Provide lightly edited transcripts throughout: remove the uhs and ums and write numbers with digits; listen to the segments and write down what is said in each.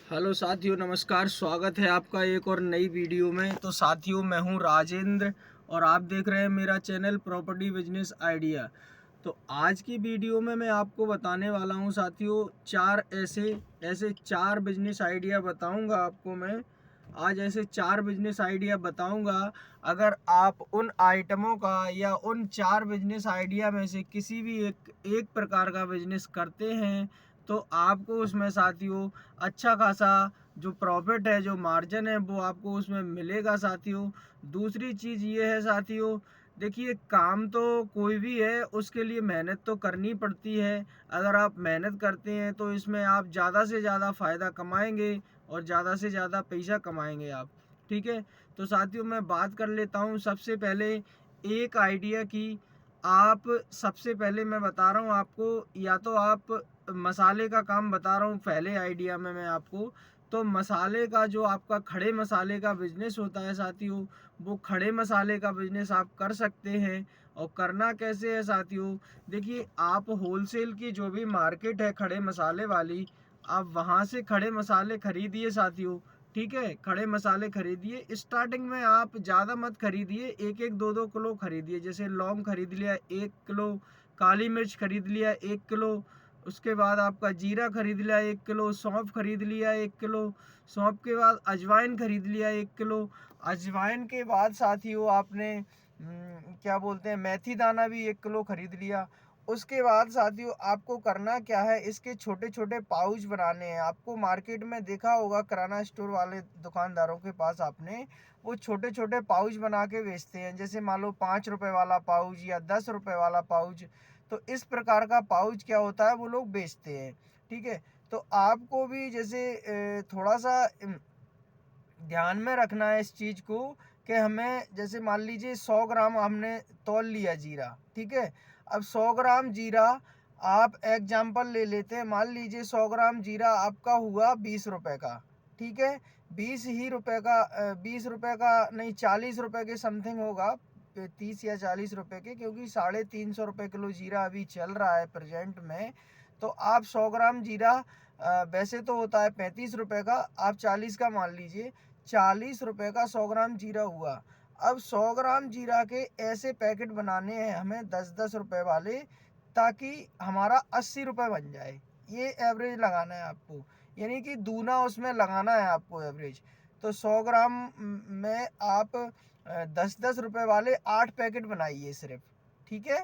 Hello साथियों, नमस्कार। स्वागत है आपका एक और नई वीडियो में। तो साथियों, मैं हूं राजेंद्र और आप देख रहे हैं मेरा चैनल प्रॉपर्टी बिजनेस आइडिया। तो आज की वीडियो में मैं आपको बताने वाला हूं साथियों, चार ऐसे चार बिजनेस आइडिया बताऊंगा आपको मैं। आज ऐसे चार बिजनेस आइडिया बताऊंगा। अगर आप उन आइटमों का या उन चार बिजनेस आइडिया में से किसी भी एक प्रकार का बिजनेस करते हैं तो आपको उसमें साथियों अच्छा खासा जो प्रॉफिट है, जो मार्जिन है, वो आपको उसमें मिलेगा साथियों। दूसरी चीज़ ये है साथियों, देखिए, काम तो कोई भी है उसके लिए मेहनत तो करनी पड़ती है। अगर आप मेहनत करते हैं तो इसमें आप ज़्यादा से ज़्यादा फ़ायदा कमाएंगे और ज़्यादा से ज़्यादा पैसा कमाएंगे आप। ठीक है। तो साथियों, मैं बात कर लेता हूँ सबसे पहले एक आइडिया की। आप सबसे पहले मैं बता रहा हूँ आपको, या तो आप मसाले का काम बता रहा हूँ पहले आइडिया में मैं आपको। तो मसाले का जो आपका खड़े मसाले का बिजनेस होता है साथियों, वो खड़े मसाले का बिजनेस आप कर सकते हैं। और करना कैसे है साथियों, देखिए, आप होलसेल की जो भी मार्केट है खड़े मसाले वाली, आप वहाँ से खड़े मसाले खरीदिए साथियों। ठीक है, खड़े मसाले खरीदिए। स्टार्टिंग में आप ज़्यादा मत खरीदिए, एक एक दो दो किलो खरीदिए। जैसे लौंग खरीद लिया 1 किलो, काली मिर्च खरीद लिया 1 किलो, उसके बाद आपका जीरा खरीद लिया 1 किलो, सौंफ खरीद लिया 1 किलो, सौंफ के बाद अजवाइन खरीद लिया 1 किलो। अजवाइन के बाद साथियों आपने क्या बोलते हैं, मेथी दाना भी 1 किलो खरीद लिया। उसके बाद साथियों आपको करना क्या है, इसके छोटे छोटे पाउच बनाने हैं। आपको मार्केट में देखा होगा किराना स्टोर वाले दुकानदारों के पास आपने वो छोटे छोटे पाउच बना के बेचते हैं। जैसे मान लो 5 रुपए वाला पाउच या 10 रुपए वाला पाउच। तो इस प्रकार का पाउच क्या होता है, वो लोग बेचते हैं। ठीक है। तो आपको भी जैसे थोड़ा सा ध्यान में रखना है इस चीज़ को, कि हमें जैसे मान लीजिए 100 ग्राम हमने तौल लिया जीरा। ठीक है। अब 100 ग्राम जीरा, आप एग्जाम्पल ले लेते हैं, मान लीजिए 100 ग्राम जीरा आपका हुआ 20 रुपए का। ठीक है। 20 ही रुपए का, 20 रुपए का नहीं, 40 रुपए के समथिंग होगा, 30 या 40 रुपए के, क्योंकि 350 रुपए किलो जीरा अभी चल रहा है प्रेजेंट में। तो आप 100 ग्राम जीरा, वैसे तो होता है 35 रुपए का, आप 40 का मान लीजिए। 40 रुपए का 100 ग्राम जीरा हुआ। अब 100 ग्राम जीरा के ऐसे पैकेट बनाने हैं हमें 10-10 रुपए वाले, ताकि हमारा 80 रुपए बन जाए। ये एवरेज लगाना है आपको, यानी कि दूना उसमें लगाना है आपको एवरेज। तो 100 ग्राम में आप 10-10 रुपए वाले 8 पैकेट बनाइए सिर्फ। ठीक है।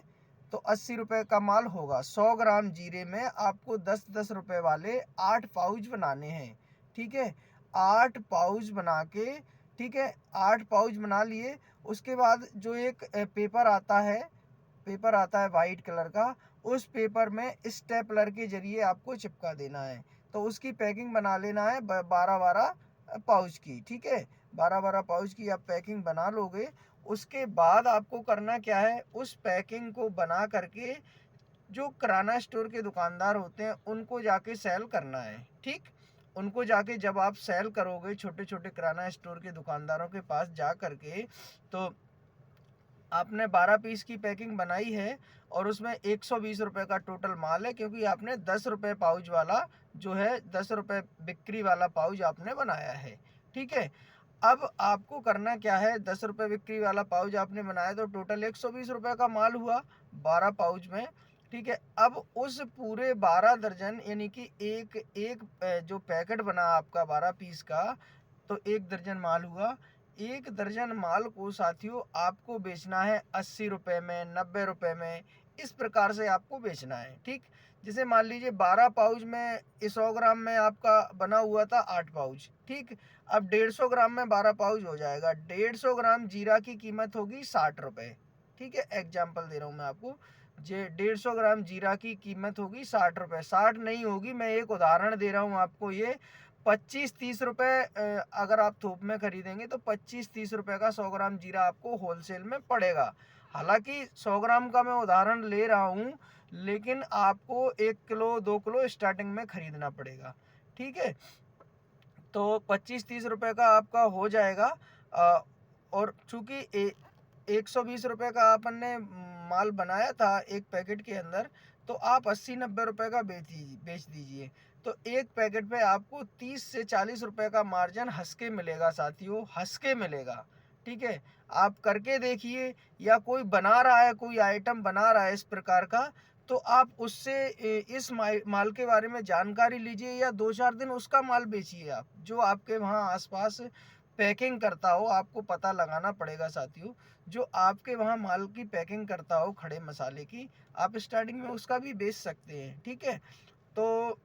तो 80 रुपए का माल होगा। 100 ग्राम जीरे में आपको 10-10 रुपए वाले 8 पाउच बनाने हैं। ठीक है। 8 पाउच बना के, ठीक है, 8 पाउच बना लिए। उसके बाद जो एक पेपर आता है वाइट कलर का, उस पेपर में स्टेपलर के जरिए आपको चिपका देना है। तो उसकी पैकिंग बना लेना है 12-12 पाउच की। ठीक है। 12-12 पाउच की आप पैकिंग बना लोगे। उसके बाद आपको करना क्या है, उस पैकिंग को बना करके जो किराना स्टोर के दुकानदार होते हैं उनको जाके सेल करना है। ठीक। उनको जाके जब आप सेल करोगे, छोटे छोटे किराना स्टोर के दुकानदारों के पास जा करके, तो आपने 12 पीस की पैकिंग बनाई है और उसमें 120 रुपए का टोटल माल है, क्योंकि आपने 10 रुपए पाउच वाला जो है, 10 रुपए बिक्री वाला पाउच आपने बनाया है। ठीक है। अब आपको करना क्या है, 10 रुपए बिक्री वाला पाउच आपने बनाया तो टोटल 120 रुपए का माल हुआ 12 पाउच में। ठीक है। अब उस पूरे 12 दर्जन, यानी कि एक एक जो पैकेट बना आपका 12 पीस का, तो 1 दर्जन माल हुआ। 1 दर्जन माल को साथियों आपको बेचना है 80 रुपए में, 90 रुपए में, इस प्रकार से आपको बेचना है। ठीक। जैसे मान लीजिए 12 पाउच में 100 ग्राम में आपका बना हुआ था 8 पाउच। ठीक। अब 150 ग्राम में 12 पाउच हो जाएगा। 150 ग्राम जीरा की कीमत होगी 60 रुपए। ठीक है। एग्जाम्पल दे रहा हूँ मैं आपको, जे 150 ग्राम जीरा की कीमत होगी 60 रुपए। 60 नहीं होगी, मैं एक उदाहरण दे रहा हूँ आपको। ये 25-30 रुपए, अगर आप थोक में खरीदेंगे तो 25-30 रुपए का 100 ग्राम जीरा आपको होलसेल में पड़ेगा। हालांकि 100 ग्राम का मैं उदाहरण ले रहा हूँ, लेकिन आपको 1 किलो 2 किलो स्टार्टिंग में खरीदना पड़ेगा। ठीक है। तो 25-30 रुपए का आपका हो जाएगा। और चूंकि 120 रुपए का अपन ने माल बनाया था एक पैकेट के अंदर, तो तो आप 80-90 रुपये का बेच दीजिए। तो एक पैकेट पे आपको 30 से 40 रुपये का मार्जिन हंस के मिलेगा साथियों, हंस के मिलेगा। ठीक है, आप करके देखिए, या कोई बना रहा है, कोई आइटम बना रहा है इस प्रकार का, तो आप उससे इस माल के बारे में जानकारी लीजिए, या 2-4 दिन उसका माल बेचिए आप, जो आपके वहाँ आसपास पैकिंग करता हो। आपको पता लगाना पड़ेगा साथियों, जो आपके वहाँ माल की पैकिंग करता हो खड़े मसाले की, आप स्टार्टिंग में उसका भी बेच सकते हैं। ठीक है, तो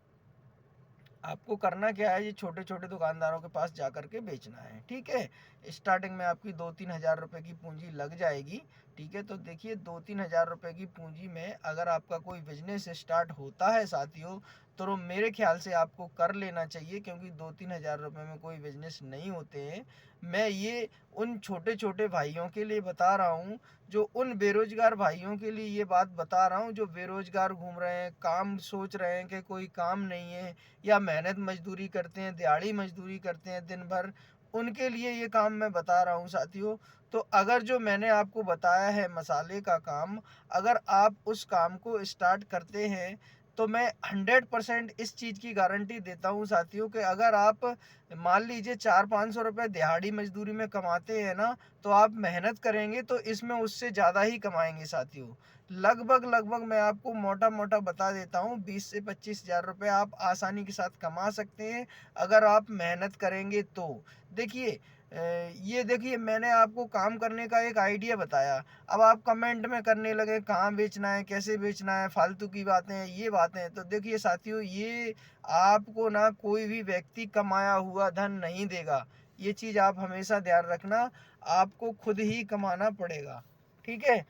आपको करना क्या है, ये छोटे छोटे दुकानदारों के पास जा कर के बेचना है। ठीक है, स्टार्टिंग में आपकी 2-3 हज़ार रुपये की पूंजी लग जाएगी। ठीक है, तो देखिए 2-3 हज़ार रुपये की पूंजी में अगर आपका कोई बिजनेस स्टार्ट होता है साथियों, तो मेरे ख्याल से आपको कर लेना चाहिए, क्योंकि 2-3 हज़ार रुपये में कोई बिजनेस नहीं होते हैं। मैं ये उन छोटे छोटे भाइयों के लिए बता रहा हूँ, जो उन बेरोजगार भाइयों के लिए ये बात बता रहा हूँ, जो बेरोजगार घूम रहे हैं, काम सोच रहे हैं कि कोई काम नहीं है, या मेहनत मजदूरी करते हैं, दिहाड़ी मजदूरी करते हैं दिन भर, उनके लिए ये काम मैं बता रहा हूँ साथियों। तो अगर जो मैंने आपको बताया है मसाले का काम, अगर आप उस काम को स्टार्ट करते हैं, तो मैं 100% इस चीज़ की गारंटी देता हूँ साथियों, कि अगर आप मान लीजिए 400-500 रुपये दिहाड़ी मजदूरी में कमाते हैं ना, तो आप मेहनत करेंगे तो इसमें उससे ज़्यादा ही कमाएंगे साथियों। लगभग मैं आपको मोटा मोटा बता देता हूँ, 20 से 25 हज़ार रुपये आप आसानी के साथ कमा सकते हैं, अगर आप मेहनत करेंगे तो। देखिए ये देखिए, मैंने आपको काम करने का एक आइडिया बताया। अब आप कमेंट में करने लगे कहाँ बेचना है, कैसे बेचना है, फालतू की बातें हैं, ये बातें। तो देखिए साथियों, ये आपको ना कोई भी व्यक्ति कमाया हुआ धन नहीं देगा। ये चीज़ आप हमेशा ध्यान रखना, आपको खुद ही कमाना पड़ेगा। ठीक है,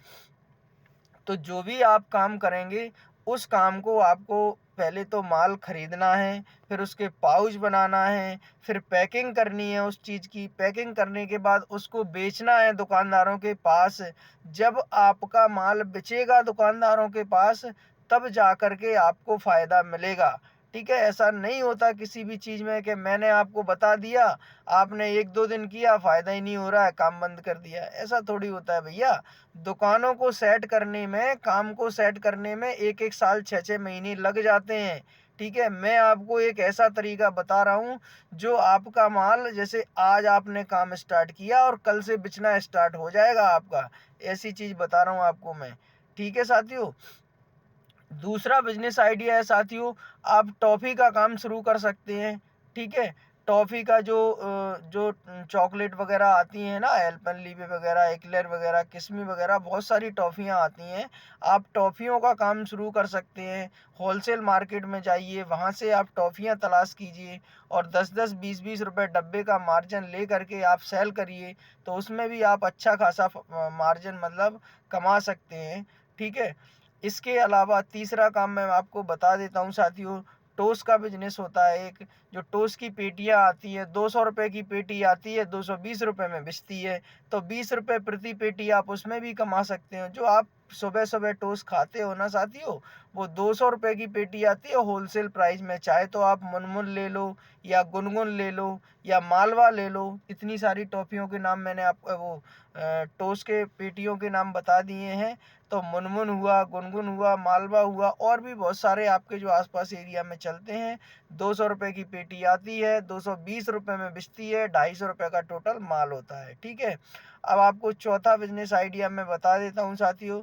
तो जो भी आप काम करेंगे, उस काम को आपको पहले तो माल खरीदना है, फिर उसके पाउच बनाना है, फिर पैकिंग करनी है उस चीज़ की, पैकिंग करने के बाद उसको बेचना है दुकानदारों के पास। जब आपका माल बिचेगा दुकानदारों के पास, तब जा कर के आपको फ़ायदा मिलेगा। ठीक है, ऐसा नहीं होता किसी भी चीज़ में कि मैंने आपको बता दिया, आपने 1-2 दिन किया, फ़ायदा ही नहीं हो रहा है, काम बंद कर दिया। ऐसा थोड़ी होता है भैया। दुकानों को सेट करने में, काम को सेट करने में 1-1 साल, 6-6 महीने लग जाते हैं। ठीक है, मैं आपको एक ऐसा तरीका बता रहा हूँ, जो आपका माल, जैसे आज आपने काम स्टार्ट किया और कल से बिचना स्टार्ट हो जाएगा आपका, ऐसी चीज़ बता रहा हूँ आपको मैं। ठीक है साथियों, दूसरा बिजनेस आइडिया है साथियों, आप टॉफ़ी का काम शुरू कर सकते हैं। ठीक है, टॉफ़ी का जो चॉकलेट वगैरह आती हैं ना, एल्पेनलीबे वगैरह, एक्लेयर वगैरह, किस्मी वगैरह, बहुत सारी टॉफ़ियाँ आती हैं। आप टॉफ़ियों का काम शुरू कर सकते हैं। होलसेल मार्केट में जाइए, वहाँ से आप टॉफ़ियाँ तलाश कीजिए, और 10-10, 20-20 रुपये डब्बे का मार्जिन ले करके आप सेल करिए, तो उसमें भी आप अच्छा खासा मार्जिन मतलब कमा सकते हैं। ठीक है, इसके अलावा तीसरा काम मैं आपको बता देता हूँ साथियों, टोस्ट का बिजनेस होता है एक। जो टोस्ट की पेटियाँ आती हैं, 200 रुपये की पेटी आती है, 220 रुपये में बिकती है, तो 20 रुपये प्रति पेटी आप उसमें भी कमा सकते हो। जो आप सुबह सुबह टोस्ट खाते हो ना साथियों, वो 200 रुपये की पेटी आती है होलसेल प्राइस में। चाहे तो आप मुनमुन ले लो, या गुनगुन ले लो, या मालवा ले लो। इतनी सारी टॉफ़ियों के नाम मैंने आपको वो टोस्ट के पेटियों के नाम बता दिए हैं। तो मुनमुन हुआ, गुनगुन हुआ, मालवा हुआ, और भी बहुत सारे आपके जो आसपास एरिया में चलते हैं। 200 रुपये की पेटी आती है, 220 रुपये में बिकती है, 250 रुपये का टोटल माल होता है। ठीक है, अब आपको चौथा बिजनेस आइडिया मैं बता देता हूँ साथियों।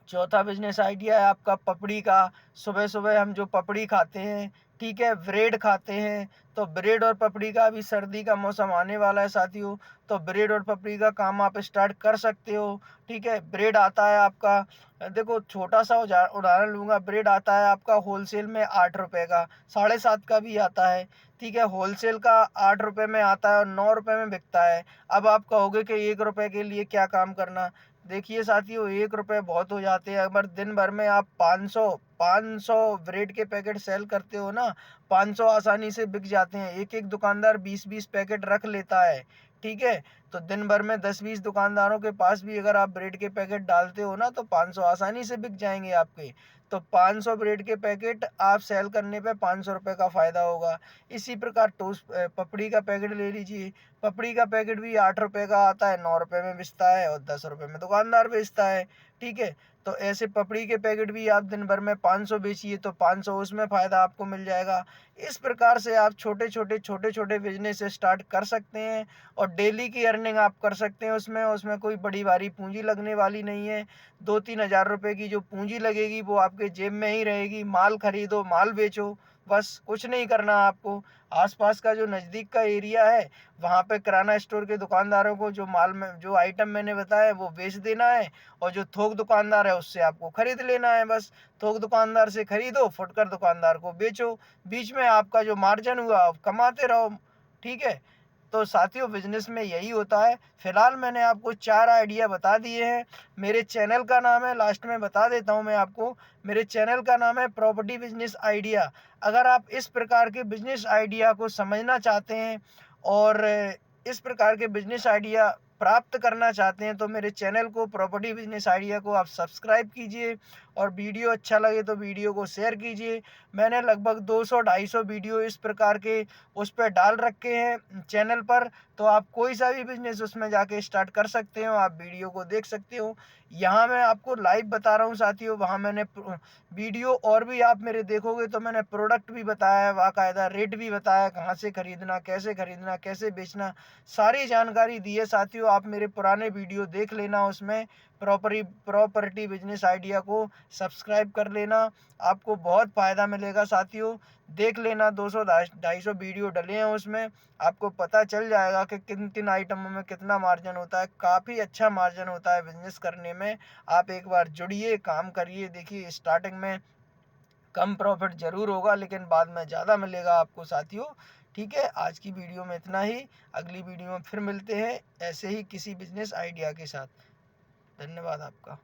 चौथा बिजनेस आइडिया है आपका पपड़ी का। सुबह सुबह हम जो पपड़ी खाते हैं, ठीक है, ब्रेड खाते हैं, तो ब्रेड और पपड़ी का, अभी सर्दी का मौसम आने वाला है साथियों, तो ब्रेड और पपड़ी का काम आप स्टार्ट कर सकते हो। ठीक है, ब्रेड आता है आपका, देखो छोटा सा उदाहरण लूँगा, ब्रेड आता है आपका होलसेल में 8 रुपये का, 7.5 का भी आता है। ठीक है, होलसेल का 8 रुपये में आता है और 9 रुपये में बिकता है। अब आप कहोगे कि 1 रुपये के लिए क्या काम करना। देखिए साथियों, 1 रुपये बहुत हो जाते हैं। अगर दिन भर में आप 500 ब्रेड के पैकेट सेल करते हो ना, 500 आसानी से बिक जाते हैं। एक एक दुकानदार 20-20 पैकेट रख लेता है। ठीक है, तो दिन भर में 10-20 दुकानदारों के पास भी अगर आप ब्रेड के पैकेट डालते हो ना, तो 500 आसानी से बिक जाएंगे आपके। तो 500 ब्रेड के पैकेट आप सेल करने पे 500 रुपये का फ़ायदा होगा। इसी प्रकार टोस्ट पपड़ी का पैकेट ले लीजिए, पपड़ी का पैकेट भी 8 रुपये का आता है, 9 रुपये में बेचता है और 10 रुपये में दुकानदार बेचता है। ठीक है, तो ऐसे पपड़ी के पैकेट भी आप दिन भर में 500 बेचिए तो 500 उसमें फ़ायदा आपको मिल जाएगा। इस प्रकार से आप छोटे-छोटे बिजनेस स्टार्ट कर सकते हैं और डेली की अर्निंग आप कर सकते हैं उसमें। उसमें कोई बड़ी भारी पूंजी लगने वाली नहीं है। 2-3 हज़ार रुपये की जो पूंजी लगेगी वो आपके जेब में ही रहेगी। माल खरीदो, माल बेचो, बस कुछ नहीं करना आपको। आसपास का जो नज़दीक का एरिया है वहाँ पे किराना स्टोर के दुकानदारों को जो आइटम मैंने बताया वो बेच देना है, और जो थोक दुकानदार है उससे आपको खरीद लेना है। बस थोक दुकानदार से खरीदो, फुटकर दुकानदार को बेचो, बीच में आपका जो मार्जिन हुआ आप कमाते रहो। ठीक है, तो साथियों बिजनेस में यही होता है। फिलहाल मैंने आपको 4 आइडिया बता दिए हैं। मेरे चैनल का नाम है, लास्ट में बता देता हूँ मैं आपको, मेरे चैनल का नाम है प्रॉपर्टी बिजनेस आइडिया। अगर आप इस प्रकार के बिजनेस आइडिया को समझना चाहते हैं और इस प्रकार के बिजनेस आइडिया प्राप्त करना चाहते हैं तो मेरे चैनल को, प्रॉपर्टी बिजनेस आइडिया को आप सब्सक्राइब कीजिए, और वीडियो अच्छा लगे तो वीडियो को शेयर कीजिए। मैंने लगभग 200-250 वीडियो इस प्रकार के उस पर डाल रखे हैं चैनल पर, तो आप कोई सा भी बिजनेस उसमें जाके स्टार्ट कर सकते हो, आप वीडियो को देख सकते हो। यहाँ मैं आपको लाइव बता रहा हूँ साथियों, वहाँ मैंने वीडियो और भी आप मेरे देखोगे तो मैंने प्रोडक्ट भी बताया है, बाकायदा रेट भी बताया, कहाँ से खरीदना, कैसे बेचना, सारी जानकारी दी है साथियों। आप मेरे पुराने वीडियो देख लेना, उसमें प्रॉपर्टी बिजनेस आइडिया को सब्सक्राइब कर लेना, आपको बहुत फ़ायदा मिलेगा साथियों। देख लेना, 200-250 वीडियो डले हैं उसमें, आपको पता चल जाएगा कि किन किन आइटमों में कितना मार्जिन होता है। काफ़ी अच्छा मार्जिन होता है बिजनेस करने में। आप एक बार जुड़िए, काम करिए, देखिए स्टार्टिंग में कम प्रॉफिट ज़रूर होगा लेकिन बाद में ज़्यादा मिलेगा आपको साथियों। ठीक है, आज की वीडियो में इतना ही। अगली वीडियो में फिर मिलते हैं ऐसे ही किसी बिजनेस आइडिया के साथ। धन्यवाद आपका।